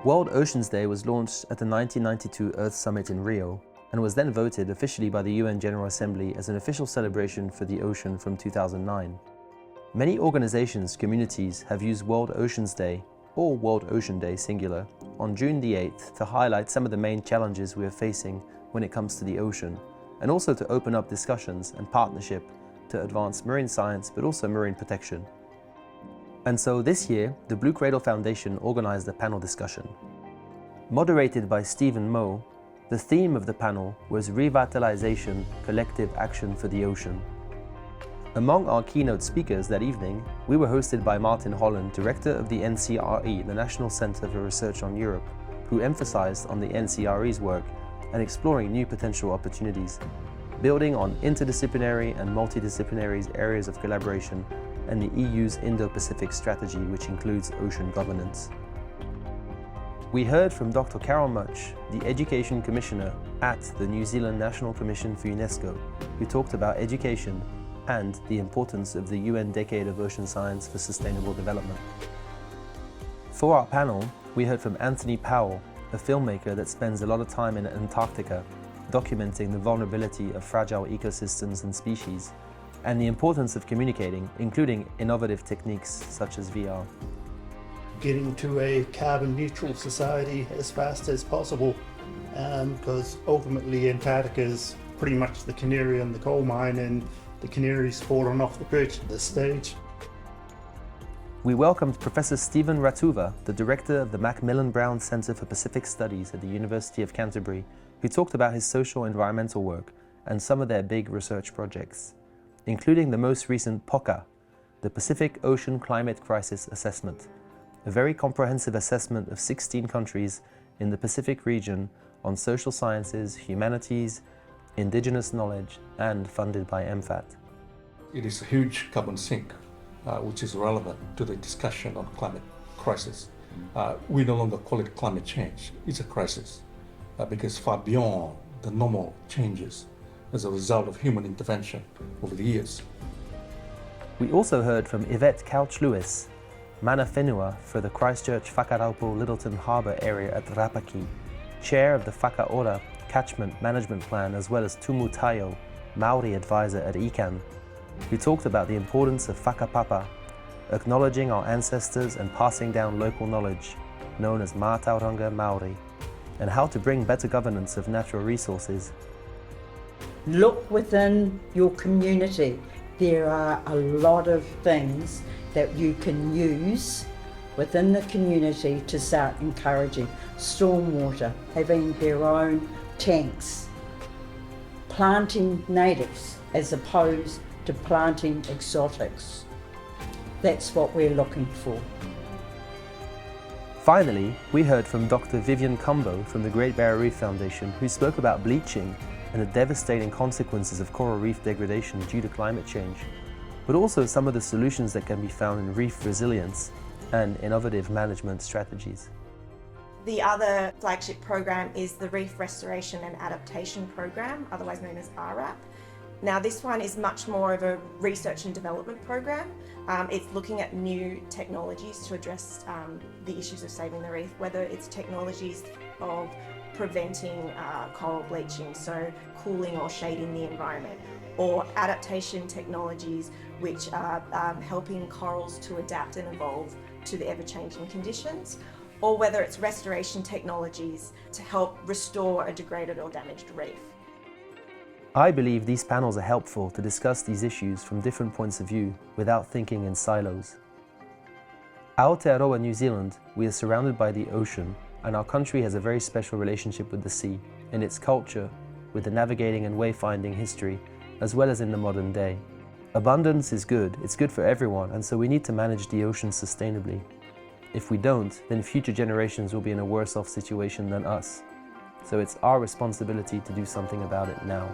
World Oceans Day was launched at the 1992 Earth Summit in Rio and was then voted officially by the UN General Assembly as an official celebration for the ocean from 2009. Many organizations, communities have used World Oceans Day, or World Ocean Day singular, on June the 8th to highlight some of the main challenges we are facing when it comes to the ocean, and also to open up discussions and partnership to advance marine science but also marine protection. And so this year, the Blue Cradle Foundation organized a panel discussion. Moderated by Stephen Moe, the theme of the panel was Revitalization, Collective Action for the Ocean. Among our keynote speakers that evening, we were hosted by Martin Holland, Director of the NCRE, the National Centre for Research on Europe, who emphasized on the NCRE's work and exploring new potential opportunities, building on interdisciplinary and multidisciplinary areas of collaboration and the EU's Indo-Pacific strategy, which includes ocean governance. We heard from Dr. Carol Much, the Education Commissioner at the New Zealand National Commission for UNESCO, who talked about education and the importance of the UN Decade of Ocean Science for Sustainable Development. For our panel, we heard from Anthony Powell, a filmmaker that spends a lot of time in Antarctica, documenting the vulnerability of fragile ecosystems and species, and the importance of communicating, including innovative techniques such as VR. Getting to a carbon neutral society as fast as possible, because ultimately Antarctica is pretty much the canary in the coal mine, and the canary's fallen off the perch at this stage. We welcomed Professor Stephen Ratuva, the director of the Macmillan Brown Centre for Pacific Studies at the University of Canterbury, who talked about his social environmental work and some of their big research projects, including the most recent POCA, the Pacific Ocean Climate Crisis Assessment, a very comprehensive assessment of 16 countries in the Pacific region on social sciences, humanities, indigenous knowledge, and funded by MFAT. It is a huge carbon sink, which is relevant to the discussion on climate crisis. We no longer call it climate change, it's a crisis, because far beyond the normal changes as a result of human intervention over the years. We also heard from Yvette Couch-Lewis, mana whenua for the Christchurch Whakaraupo Littleton Harbour area at Rapaki, chair of the Whakaora Catchment Management Plan, as well as Tumu Tayo, Maori advisor at ICAN, who talked about the importance of whakapapa, acknowledging our ancestors and passing down local knowledge, known as Mātauranga Maori, and how to bring better governance of natural resources. Look within your community. There are a lot of things that you can use within the community to start encouraging stormwater, having their own tanks, planting natives as opposed to planting exotics. That's what we're looking for. Finally, we heard from Dr. Vivian Cumbo from the Great Barrier Reef Foundation, who spoke about bleaching and the devastating consequences of coral reef degradation due to climate change, but also some of the solutions that can be found in reef resilience and innovative management strategies. The other flagship program is the Reef Restoration and Adaptation Program, otherwise known as RRAP. Now this one is much more of a research and development program. It's looking at new technologies to address the issues of saving the reef, whether it's technologies of preventing coral bleaching, so cooling or shading the environment, or adaptation technologies which are helping corals to adapt and evolve to the ever-changing conditions, or whether it's restoration technologies to help restore a degraded or damaged reef. I believe these panels are helpful to discuss these issues from different points of view without thinking in silos. Aotearoa, New Zealand, we are surrounded by the ocean, and our country has a very special relationship with the sea, in its culture, with the navigating and wayfinding history, as well as in the modern day. Abundance is good, it's good for everyone, and so we need to manage the ocean sustainably. If we don't, then future generations will be in a worse off situation than us. So it's our responsibility to do something about it now.